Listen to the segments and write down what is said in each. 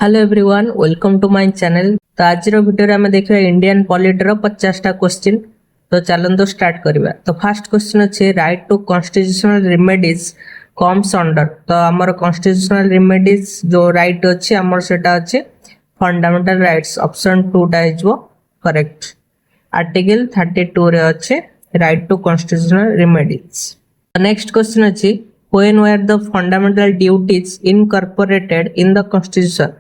Hello everyone, welcome to my channel. तो आज video रे हमें देखिए इंडियन पॉलिटी रो 50टा क्वेश्चन। तो चलंतो स्टार्ट करबा। तो फर्स्ट क्वेश्चन अछि right to constitutional remedies comes under. तो हमर कॉन्स्टिट्यूशनल रेमेडीज जो राइट अछि हमर सेटा अछि फंडामेंटल राइट्स। ऑप्शन 2 टा इजो करेक्ट। आर्टिकल 32 रे अछि right to constitutional remedies. Next question अछि when were the fundamental duties incorporated in the constitution।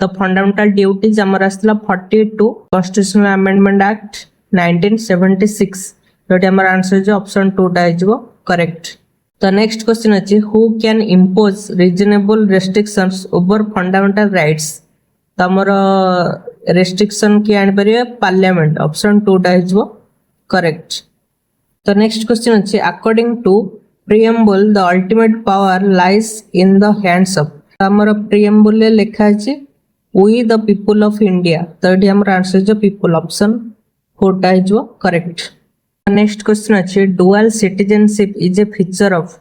तो फंडामेंटल ड्यूटीज आमर आसला 42 कॉन्स्टिट्यूशनल अमेंडमेंट एक्ट 1976। जोटी आमर आंसर जो ऑप्शन 2 टा इजो करेक्ट। तो नेक्स्ट क्वेश्चन अछि who can impose reasonable restrictions over fundamental rights. तो आमर रेस्ट्रिक्शन की आनि परिबे पार्लियामेंट। ऑप्शन 2 टा इजो करेक्ट। तो नेक्स्ट क्वेश्चन अछि according to preamble the ultimate power lies in the hands of। हमर preamble ले लिखा अछि we the people of India। तो एठी हमर आंसर जो people। ऑप्शन 4 टा इज करेक्ट। नेक्स्ट क्वेश्चन अछि dual citizenship is a feature of।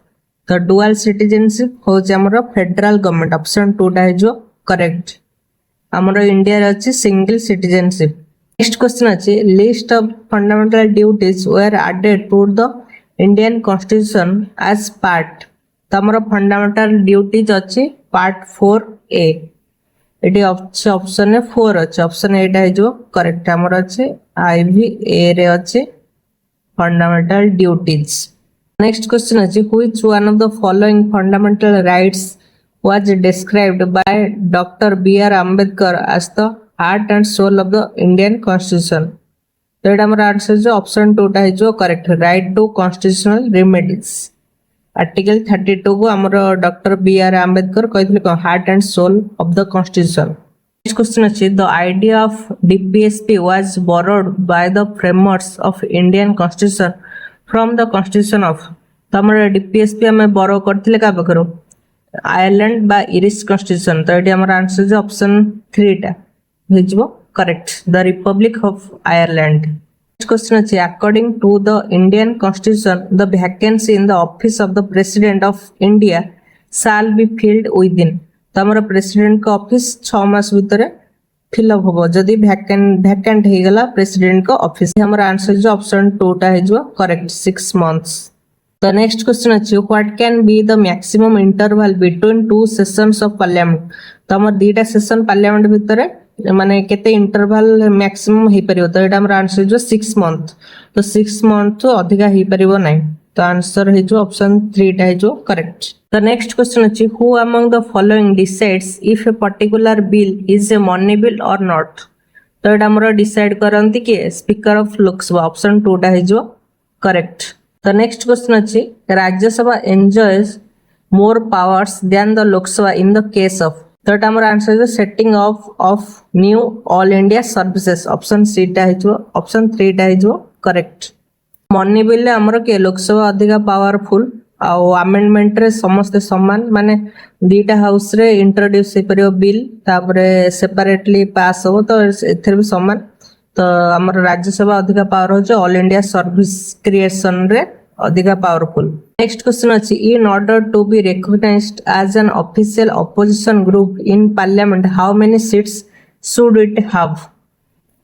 तो dual citizenship हो जे हमर फेडरल गवर्नमेंट। ऑप्शन 2 टा इज करेक्ट। हमर इंडिया रे अछि सिंगल सिटीजनशिप। नेक्स्ट क्वेश्चन अछि list of fundamental duties were added to the Indian constitution as part. तो हमर फंडामेंटल ड्यूटीज अछि पार्ट 4A। एटी ऑप्शन 4 अछि। ऑप्शन 8 है जो करेक्ट। हमर अछि IV A रे अछि फंडामेंटल ड्यूटीज। नेक्स्ट क्वेश्चन अछि which one of the following fundamental rights was described by Dr. B.R. Ambedkar as the heart and soul of the Indian Constitution। तो एटा हमर आंसर जो ऑप्शन 2 टा है जो correct. Right to constitutional remedies. Article 32 को हमर डॉक्टर B.R. आंबेडकर कहितले heart and soul of the constitution. Next question अछि the idea of DPSP was borrowed by the framers of Indian constitution from the constitution of. तो हमर DPSP हमें borrow करथिले का बकरो आयरलैंड बा इरिश कॉन्स्टिट्यूशन। तो एटी हमर आंसर जो ऑप्शन 3 टा हिजबो correct the republic of Ireland. Next question अछि according to the Indian constitution the vacancy in the office of the president of India shall be filled within. तो हमर प्रेसिडेंट का ऑफिस 6 मास भीतर फिलअप होबो जदी वैकेंट हे गला प्रेसिडेंट का office. हमर आंसर जो ऑप्शन 2 टा हिजबो correct 6 months. The next question अछि what can be the maximum interval between two sessions of parliament। तो हमर दीटा सेशन पार्लियामेंट भितरे माने केते इंटरवल मैक्सिमम हे परियो। तो एटा हमर आंसर जो 6 मंथ। तो 6 मंथ तो अधिका हे परियो नै। तो आंसर हे जो ऑप्शन 3 टा हे जो करेक्ट। The next question अछि who among the following decides if a particular bill is a money bill or not। तो एटा हमर डिसाइड करंती के स्पीकर ऑफ लोकसभा। ऑप्शन 2 टा हे जो करेक्ट। The next question अछि Rajya Sabha enjoys more powers than the Lok Sabha in the case of। तो हमर answer जो setting of new all India services। Option 3 टा हिजो ऑप्शन 3 टा हिजो करेक्ट। मनी बिल हमर के लोकसभा अधिका पावरफुल आ अमेंडमेंट रे समस्त समान माने दीटा हाउस रे इंट्रोड्यूस हे परियो बिल तापरे सेपरेटली पास हो। तो एथर भी समान। तो हमर राज्यसभा अधिका पावर हो जो ऑल इंडिया सर्विस क्रिएशन रे अधिका पावरफुल। नेक्स्ट क्वेश्चन अछि in order to be recognised as an official opposition group in parliament how many seats should it have.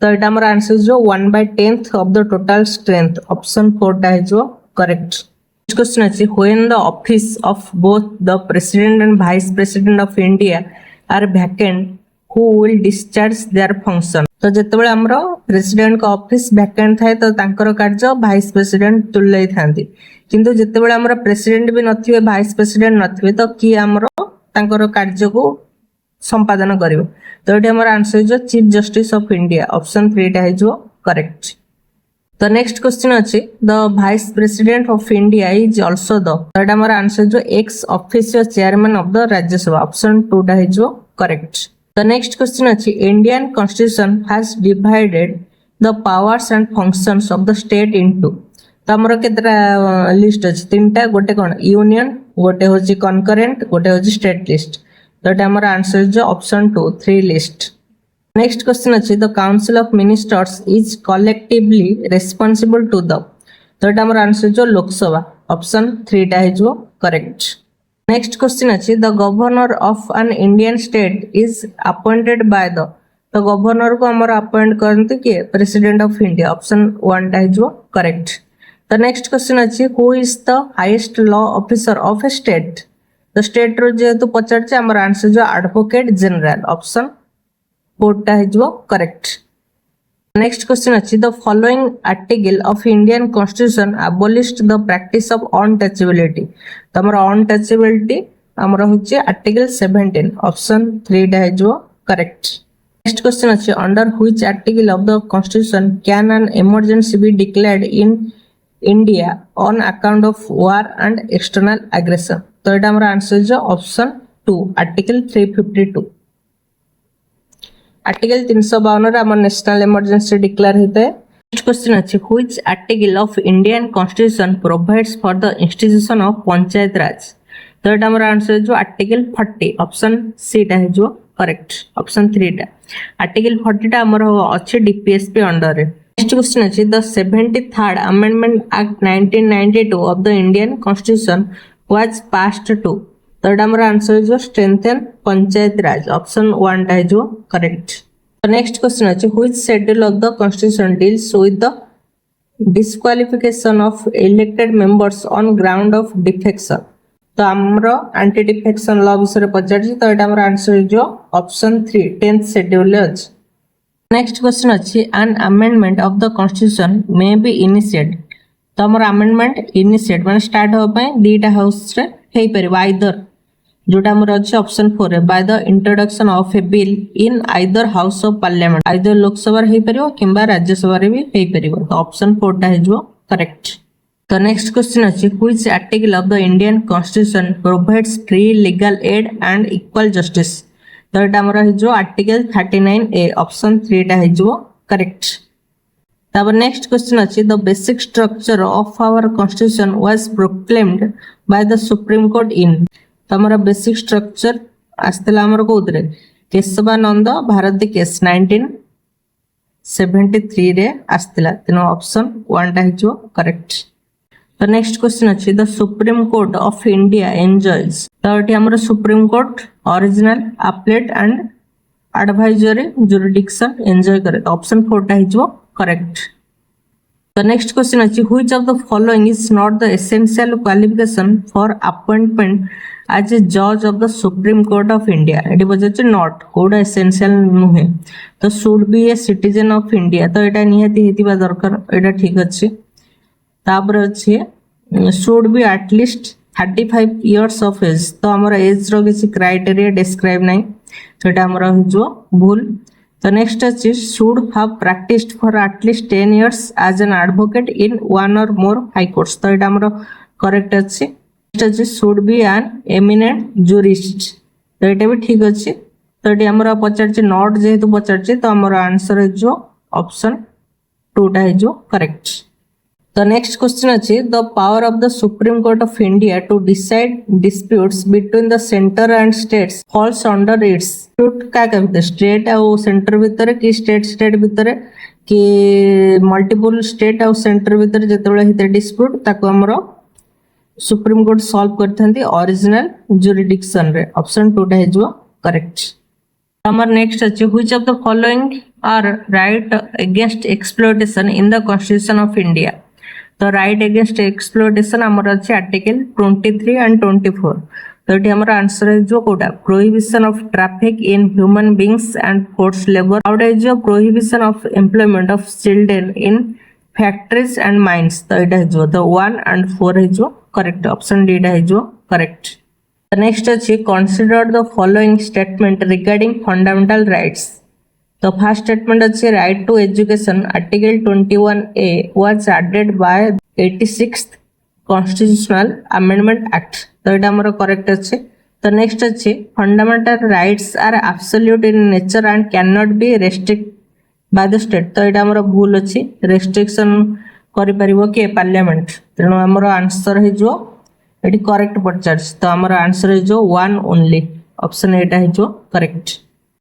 तो एटा हमर आंसर जो 1/10 of the total strength. Option 4 टा जो correct. Next question अछि when the office of both the president and vice president of India are vacant who will discharge their function। तो जेतेबेले हमरो president का ऑफिस वैकेंट थाए तो तांकर कार्य वाइस प्रेसिडेंट तुलै थांती। किंतु जेतेबेले हमरो प्रेसिडेंट भी नथिबे वाइस प्रेसिडेंट नथिबे तो की हमरो तांकर कार्य को संपादन करिवो। तो एटी हमर आंसर जो chief justice of India. Option 3 टा है जो करेक्ट। The next question अछि the vice president of India is also the। तो एटा हमर आंसर जो ex officio chairman of the राज्य सभा। ऑप्शन 2 टा है जो करेक्ट। The next question अछि Indian Constitution has divided the powers and functions of the state into। तो हमर केतरा लिस्ट अछि तीनटा गोटे कोन यूनियन गोटे होछि कनकरेंट गोटे होछि स्टेट लिस्ट। तो एटा हमर आंसर जो ऑप्शन 2 3 लिस्ट। नेक्स्ट क्वेश्चन अछि the council of ministers is collectively responsible to the. तो एटा हमर आंसर जो लोकसभा। ऑप्शन 3 टा है जो करेक्ट। नेक्स्ट क्वेश्चन अछि the governor of an Indian state is appointed by the. तो गवर्नर को हमर अपॉइंट करते किए प्रेसिडेंट ऑफ इंडिया ऑप्शन 1 टा जो करेक्ट। द नेक्स्ट क्वेश्चन अछि who is the highest law officer of A state. तो स्टेट रो जेतु पचारचे हमर आंसर जो एडवोकेट जनरल ऑप्शन 4 टा जो करेक्ट। नेक्स्ट क्वेश्चन अछि the following article of Indian constitution abolished the practice of untouchability. तो हमर untouchability हमर होचे आर्टिकल 17 ऑप्शन 3 टा जो करेक्ट। नेक्स्ट क्वेश्चन अछि under which article of the constitution can an emergency be declared in India on account of war and external aggression. तो एटा हमर आंसर जो ऑप्शन 2 आर्टिकल 352। आर्टिकल 352 रे हमर नेशनल इमरजेंसी डिक्लेयर होते। नेक्स्ट क्वेश्चन अछि which article of Indian constitution provides for the institution of panchayat raj. तो एटा हमर आंसर जो आर्टिकल 40 ऑप्शन सी टा है जो करेक्ट ऑप्शन 3 टा। आर्टिकल 40 टा हमर अछि डीपीएसपी अंडर रे। नेक्स्ट क्वेश्चन अछि the 73rd amendment act 1992 of the Indian constitution was passed to. तो एटा हमर आंसर जो स्ट्रेंथन पंचायत राज ऑप्शन 1 टा जो करेक्ट। नेक्स्ट क्वेश्चन अछि which schedule of the constitution deals with the disqualification of elected members on ground of defection. तो हमरो anti defection law विषय पचारछि। तो एटा हमर आंसर जो ऑप्शन 3 10th शेड्यूल अछि। नेक्स्ट क्वेश्चन अछि an amendment of the constitution may be initiated. तो हमर अमेंडमेंट इनिशिएट माने स्टार्ट हो पय दीटा हाउस रे हेई परिबा आइदर जोटा हमर अछि ऑप्शन 4 रे by the introduction of A bill in either house of parliament either Lok Sabha रे हेई परिबो किंबा राज्यसभा रे भी हेई परिबो। तो ऑप्शन 4 टा है जो करेक्ट। तो नेक्स्ट क्वेश्चन अछि which article of the Indian constitution provides free legal aid and equal justice. तो एटा हमर है जो आर्टिकल 39A ऑप्शन 3 टा है जो करेक्ट। तब नेक्स्ट क्वेश्चन अछि the basic structure of our constitution was proclaimed by the supreme court in. तो हमारा बेसिक स्ट्रक्चर आस्तेला हमर कोदरे केशवानंद भारती केस 1973 रे आस्तेला तेनो ऑप्शन 1 टा जो करेक्ट। तो नेक्स्ट क्वेश्चन अछि the supreme court of India enjoys. तो एटी हमर supreme court original appellate and advisory jurisdiction enjoy करे। तो ऑप्शन 4 टा जो correct. The next question is which of the following is not the essential qualification for appointment as a judge of the Supreme Court of India। Eighty बजे not कोडा essential नुहे तो should be a citizen of India। तो एटा निहाती हेतिबा दरकार एटा ठीक अछि। तापर अछि should be at least 35 years of age। तो हमर एज रो किसी क्राइटेरिया डिस्क्राइब नहीं तो एटा हमर जो भूल। The next is should have practiced for at least 10 years as an advocate in one or more high courts। तो एटा हमरो करेक्ट अछि। Next is should be an eminent jurist। तो एटा भी ठीक अछि। तो एटी हमरो पचारछि नॉट जेहेतु पचारछि तो हमरो आंसर है जो ऑप्शन 2 टा है जो correct. The next question is the power of the Supreme Court of India to decide disputes between the center and states falls under its क्या कहते स्टेट और सेंटर भीतर कि स्टेट भीतर कि मल्टीपल स्टेट और सेंटर भीतर जेतेबेले हिते डिस्प्यूट ताको हमरो सुप्रीम कोर्ट सॉल्व करथंती ओरिजिनल जुरिडिक्शन रे ऑप्शन 2 टा है जो करेक्ट। हमर नेक्स्ट अछि which of the following are right against exploitation in the constitution of India. तो राइट अगेंस्ट एक्सप्लॉयटेशन हमर अछि आर्टिकल 23 एंड 24। तो एटी हमर आंसर है जो कोडा prohibition of traffic in human beings and forced labour out है जो prohibition of employment of children in factories and mines. तो एटा है जो द 1 एंड 4 है जो करेक्ट ऑप्शन डी है जो करेक्ट। नेक्स्ट अछि consider the following statement regarding fundamental rights. तो फर्स्ट स्टेटमेंट अछि right to education article 21A was added by 86th constitutional amendment act. तो एटा हमर करेक्ट अछि। तो नेक्स्ट अछि fundamental rights are absolute in nature and can not be restrict by the state. तो एटा हमर भूल अछि रेस्ट्रिक्शन करि परिबो के पार्लियामेंट तेनो हमर आंसर है जो एटी करेक्ट पचार्स। तो हमर आंसर है जो 1 ओनली ऑप्शन एटा है जो करेक्ट।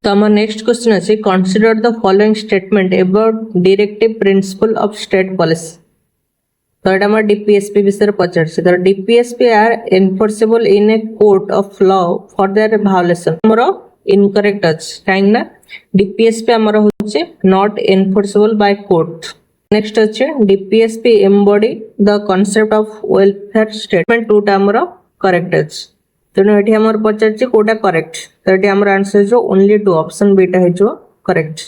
तो हमारा नेक्स्ट क्वेश्चन अछि consider the following statement about directive principle of state policy. तो एटा हम डीपीएसपी विषय पचारछि तो DPSP are enforceable in a court of law for their violation हमरो इनकरेक्ट अछि काहे ना डीपीएसपी हमरो होचे not enforceable by court next अछि DPSP embody the concept of welfare statement टूटा हमरो करेक्ट अछि तेणु एठी हमर पचारछि कोटा करेक्ट तो एठी हमर आंसर जो ओनली टू ऑप्शन बी टा हेजो करेक्ट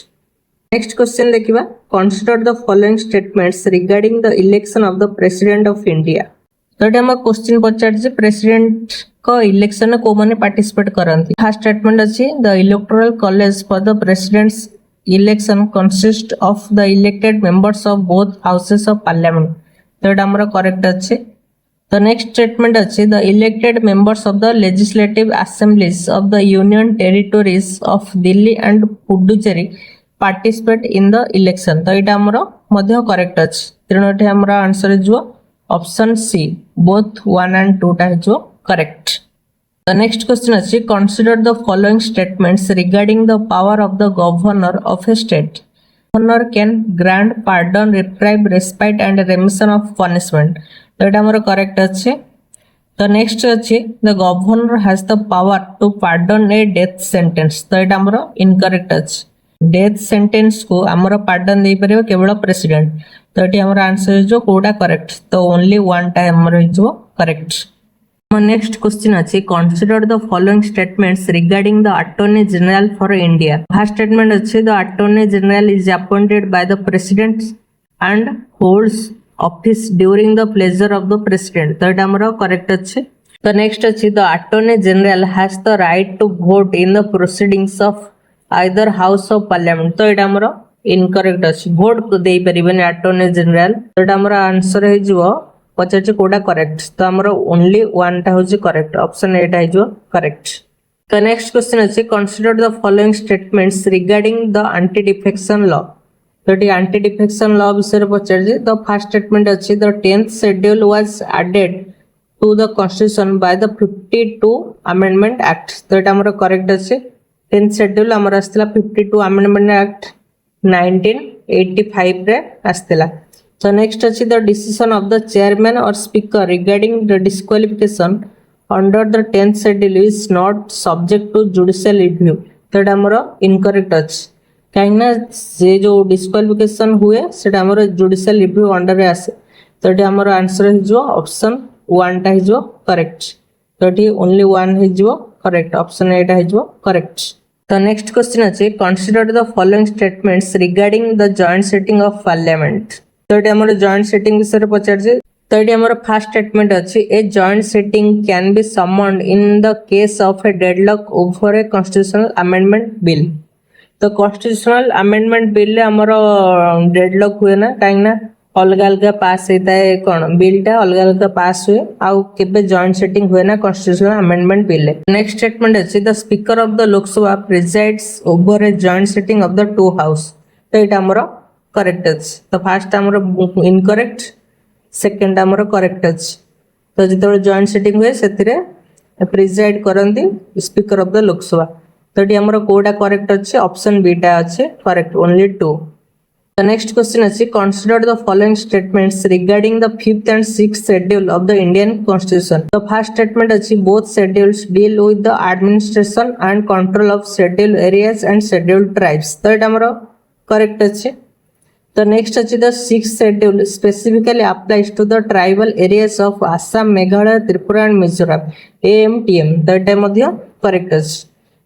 नेक्स्ट क्वेश्चन देखिबा consider the following statements regarding the election of the president of India तो एठी हम क्वेश्चन पचारछि प्रेसिडेंट को इलेक्शन को माने पार्टिसिपेट करंती फर्स्ट स्टेटमेंट अछि the electoral college for the president's election consist of the elected members of both houses of parliament तो एटा हमर करेक्ट अछि The next statement अछि the elected members of the legislative assemblies of the union territories of Delhi and Puducherry participate in the election तो एटा हमरो मध्य correct अछि तेणु एटा हमरो आंसर जो ऑप्शन सी बोथ 1 and 2 टा जो करेक्ट The next question अछि consider the following statements regarding the power of the governor of a state Governor can grant pardon, reprieve, respite and remission of punishment. तो এটা हमर correct अछि तो next अछि the governor has the power to pardon a death sentence तो এটা हमर incorrect अछि डेथ सेंटेंस को हमर पार्डन दे परियो केवल प्रेसिडेंट तो एटी हमर आंसर जो कोडा करेक्ट तो ओनली वन टाइम हमर जो करेक्ट नेक्स्ट क्वेश्चन अछि consider the following statements regarding the attorney general for India first statement अछि the attorney general is appointed by the president and holds office during the pleasure of the president तो एटा हमर correct अछि तो next अछि the attorney general has the right to vote in the proceedings of either house of parliament तो एटा हमर incorrect अछि वोट दे परिबनि अटॉर्नी जनरल तो एटा हमर आंसर हे जिवो पचारछि कोडा करेक्ट तो हमर ओनली वन टा होछि करेक्ट ऑप्शन ए टा हिजो करेक्ट तो नेक्स्ट क्वेश्चन अछि consider the following statements regarding the anti defection law तो ये एंटी डिफेक्शन लॉ विषय पचारछि द फर्स्ट स्टेटमेंट अछि the 10th schedule was added to the constitution by the 52 amendment act तो एटा हमर करेक्ट अछि 10th शेड्यूल हमर आस्तिला 52 अमेंडमेंट एक्ट 1985 रे आस्तिला So next अछि the decision of the chairman or speaker regarding the disqualification under the 10th schedule is not subject to judicial review. तो एटा हमर इनकरेक्ट अछि काहेना जे जो डिस्क्वालिफिकेशन हुए सेटा हमर जुडिशियल रिव्यू अंडर रे आसे तो एटा हमर आंसर हि जो ऑप्शन 1 टा हि जो करेक्ट तो एटी ओनली 1 हि जो करेक्ट ऑप्शन ए टा हि जो करेक्ट तो नेक्स्ट क्वेश्चन अछि consider the following statements regarding the joint sitting of parliament तो ये हमर जॉइंट सेटिंग विषय पचारछि तो ये हमर फर्स्ट स्टेटमेंट अछि a joint sitting can be summoned in the case of a deadlock over a constitutional amendment bill तो कॉन्स्टिट्यूशनल अमेंडमेंट बिल ले हमर डेडलॉक हुए ना काहेना अलग अलग पास हेता है कोन बिल टा अलग अलग पास हुए आ केबे जॉइंट सेटिंग हुए ना कॉन्स्टिट्यूशनल अमेंडमेंट बिल ले नेक्स्ट स्टेटमेंट अछि the speaker of the Lok Sabha presides over a joint sitting of the two house तो एटा हमर करेक्ट अछि तो फर्स्ट हमर इनकरेक्ट सेकंड हमर करेक्ट अछि तो जेतबे जॉइंट सेटिंग हुए सेतिरे प्रेसिड करंती स्पीकर ऑफ द लोकसभा तो एटी हमर कोडा करेक्ट अछि ऑप्शन बी टा अछि correct only 2 The next question is consider the following statements regarding the 5th and 6th schedule of the Indian Constitution. The first statement is both schedules deal with the administration and control of scheduled areas and scheduled tribes. So it amaro correct अछि. The next is the 6th schedule specifically applies to the tribal areas of Assam, Meghalaya, Tripura and Mizoram. AMTM. That time madhya correct अछि.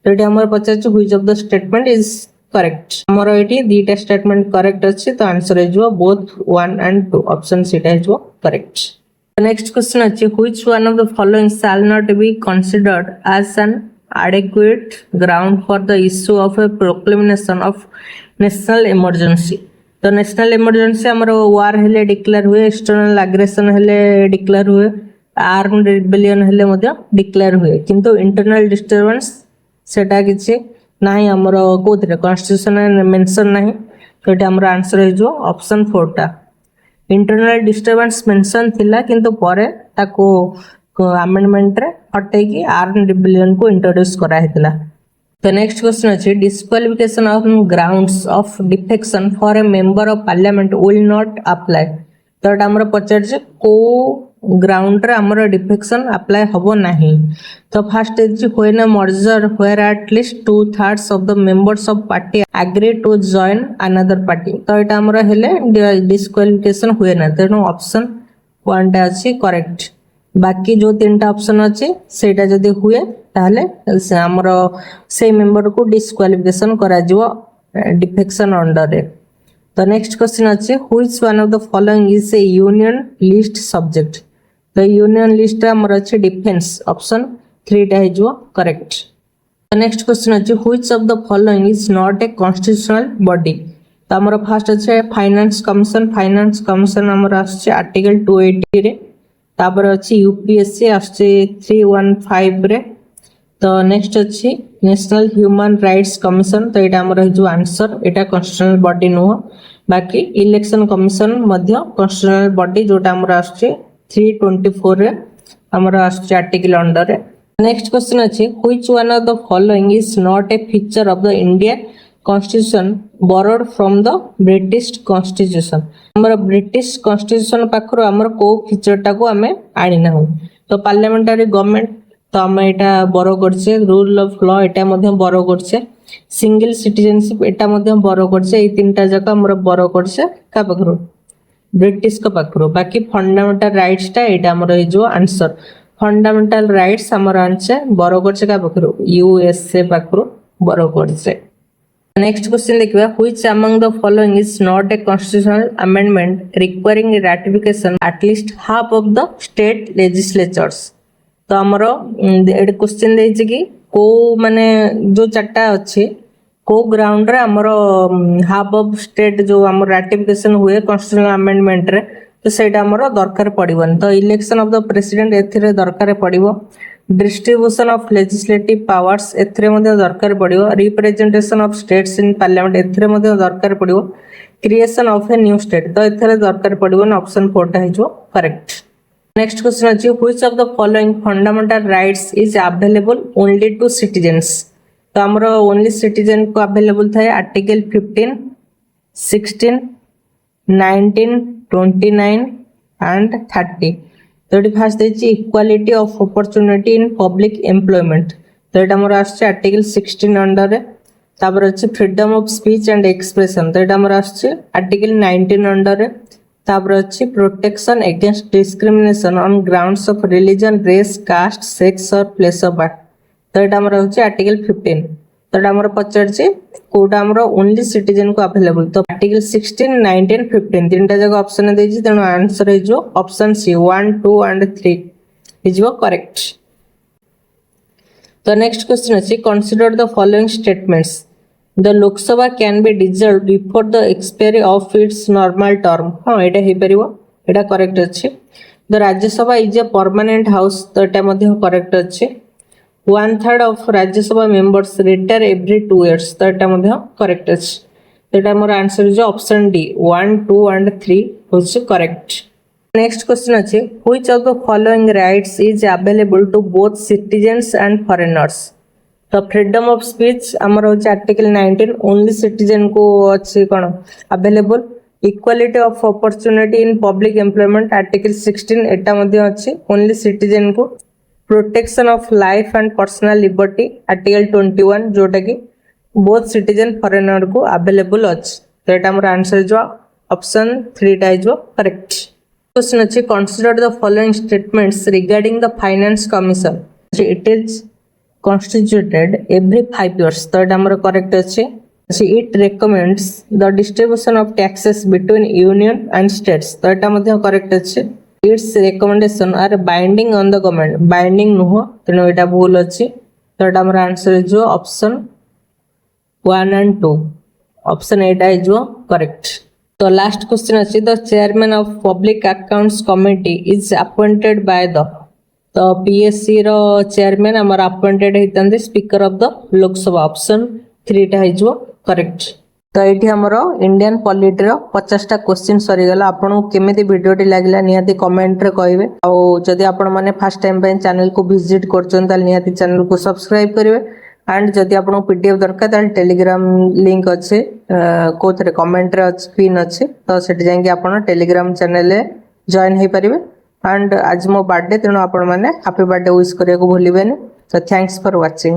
So it amaro pacharchu which of the statement is correct हमरो eighty दीटा statement correct अछि तो answer है जो both 1 and 2 option C टा जो correct next question अछि which one of the following shall not be considered as an adequate ground for the issue of a proclamation of national emergency तो national emergency हमरो वार हेले declare हुए external aggression हेले declare हुए armed rebellion हेले मध्य declare हुए किंतु internal disturbance सेटा किछि नाही हमरो कोथरे कॉन्स्टिट्यूशन मेंशन नाही तो एटा हमरो आंसर है जो ऑप्शन 4 टा इंटरनल डिस्टर्बेंस मेंशन थिला किंतु परे ताको अमेंडमेंट रे हटै कि आर्म्ड रिबेलियन को इंट्रोड्यूस करा हेतला तो नेक्स्ट क्वेश्चन अछि disqualification of grounds of defection for a member of parliament will not apply तो एटा हमर पचार को ग्राउंड रे हमर डिफेक्शन अप्लाई हबो नाही। तो first is when a merger where at least 2/3 of the members of party agree to join another party. तो एटा हमर हेले डिस्क्वालिफिकेशन हुए ना, तेनो ऑप्शन 1 टा अछि करेक्ट। बाकी जो तीनटा ऑप्शन अछि सेटा जदी हुए ताहले से हमर से मेंबर को डिस्क्वालिफिकेशन करा जिवो डिफेक्शन अंडर रे। तो नेक्स्ट क्वेश्चन अछि which one of the following is A union list subject. तो यूनियन लिस्ट हमर अछि डिफेंस, ऑप्शन 3 टा हिजो करेक्ट। तो नेक्स्ट क्वेश्चन अछि which of the following is not a constitutional body. तो हमर फर्स्ट अछि फाइनेंस कमीशन। फाइनेंस कमीशन हमर अछि आर्टिकल 280 रे। तापर अछि यूपीएससी अछि 315 रे। तो नेक्स्ट अछि नेशनल ह्यूमन राइट्स कमीशन। तो एटा हमर हिजो आंसर, एटा कॉन्स्टिट्यूशनल बॉडी नो। बाकी इलेक्शन कमीशन मध्य कॉन्स्टिट्यूशनल बॉडी जोटा हमर अछि 324 रे हमर अछि आर्टिकल अंडर रे। नेक्स्ट क्वेश्चन अछि which one of the following is not A feature of the Indian constitution borrowed from the British constitution. हमर ब्रिटिश कॉन्स्टिट्यूशन पाखरो हमर को फीचर टाको हमें आनी ना। तो पार्लियामेंटरी गवर्नमेंट तो हम एटा बोरो करछे, रूल ऑफ लॉ एटा मध्य बोरो करछे, सिंगल सिटीजनशिप एटा मध्य बोरो करछे। ए तीनटा जका हमर बोरो करछे का पाखरो ब्रिटिश का पाखरो। बाकी फंडामेंटल राइट्स टा एटा हमर हिजो आंसर। फंडामेंटल राइट्स हमर आंसर बोरो करछे का पाखरो यूएसए पाखरो बोरो करछे। नेक्स्ट क्वेश्चन देखिबा which among the following is not a constitutional amendment requiring ratification at least half of the state legislatures. तो हमरो एड क्वेश्चन देछि कि को माने जो चारटा अछि को ग्राउंड रे हमरो हाफ ऑफ स्टेट जो हमर रैटिफिकेशन हुए कॉन्स्टिट्यूशनल अमेंडमेंट रे, तो सेटा हमरो दरकार पड़िबन। तो इलेक्शन ऑफ द प्रेसिडेंट एथिरे दरकार पड़िबो, डिस्ट्रीब्यूशन ऑफ लेजिस्लेटिव पावर्स एथिरे मध्ये दरकार पड़िबो, representation of states in parliament एथिरे मध्ये दरकार पड़िबो, creation of a new state तो एथिरे दरकार पड़िबो। ऑप्शन 4 टा हिजो करेक्ट। नेक्स्ट क्वेश्चन अछि which of the following fundamental rights is available only to citizens. तो हमरो ओनली सिटीजन को अवेलेबल थाए आर्टिकल 15, 16, 19, 29 एंड 30। तो एटी फर्स्ट देछि equality of opportunity in public employment. तो एटा हमर आछि आर्टिकल 16 अंडर रे। तापर अछि freedom of speech and expression. तो एटा हमर आछि आर्टिकल 19 अंडर रे। तापर अछि protection against discrimination on grounds of religion, race, caste, sex और प्लेस ऑफ बर्थ। तो एटा हमर होछि आर्टिकल 15। तो एटा हमर पचार छै कोटा हमर ओनली सिटीजन को अवेलेबल। तो आर्टिकल 16, 19, 15 तीनटा जगह ऑप्शन दे छि, तेनो आंसर है जो option C 1, 2 and 3 is correct. तो नेक्स्ट क्वेश्चन अछि consider the following statements. The Lok Sabha can be dissolved before the expiry of its normal term। हाँ एटा हे परिबो, एटा करेक्ट अछि। The Rajya Sabha is a permanent house। तो एटा मध्ये correct अछि। 1/3 of Rajya Sabha members retire every 2 years। तो एटा मध्ये correct अछि। एटा मोर आंसर जो ऑप्शन डी 1, 2 एंड 3 होछि करेक्ट। नेक्स्ट क्वेश्चन अछि which of the following rights is available to both citizens and foreigners. तो फ्रीडम ऑफ स्पीच हमर होछि आर्टिकल 19 ओनली सिटीजन को अछि कोन available. Equality of opportunity in public employment article 16 एटा मध्ये अछि ओनली सिटीजन को। Protection of life and personal liberty article 21 जोटा कि बोथ सिटीजन फॉरेनर को अवेलेबल अछि। तो एटा हमर आंसर जो ऑप्शन 3 टा जो करेक्ट। क्वेश्चन अछि consider the following statements regarding the finance commission. It is constituted every 5 years। तो एटा हमर करेक्ट अछि। It recommends the distribution of taxes between union and states. तो एटा मध्ये करेक्ट अछि। Its recommendation are binding on the government, binding नुह, तेनो एटा भूल अछि। तो एटा हमर आंसर जो ऑप्शन 1 एंड 2 ऑप्शन 8 is जो करेक्ट। तो लास्ट क्वेश्चन अछि the chairman of public accounts committee is appointed by the. तो पीएससी रो चेयरमैन हमर अपॉइंटेड हेतंदे speaker of the Lok Sabha. Option 3 टा हिजो करेक्ट। तो एठी हमरो इंडियन पॉलिटी रो 50 टा क्वेश्चन सरी गला। आपन केमिति वीडियोटी लागला निहाती कमेंट रे कहबे। आ जदि आपन माने फर्स्ट टाइम पे चैनल को विजिट करचन ताल निहाती चैनल को सब्सक्राइब करिवे। एंड जदि आपन पीडीएफ दरकार ताल टेलीग्राम लिंक अछि କୋଉଥିରେ କମେଣ୍ଟରେ ପିନ୍ ଅଛି ତ ସେଠି ଯାଇକି ଆପଣ ଟେଲିଗ୍ରାମ ଚ୍ୟାନେଲରେ ଜଏନ୍ ହେଇପାରିବେ। ଆଣ୍ଡ ଆଜି ମୋ ବାର୍ଥଡେ, ତେଣୁ ଆପଣମାନେ ହାପି ବାର୍ଥଡେ ୱିଶ୍ କରିବାକୁ ଭୁଲିବେନି। ତ ଥ୍ୟାଙ୍କ୍ସ ଫର୍ ୱାଚିଂ।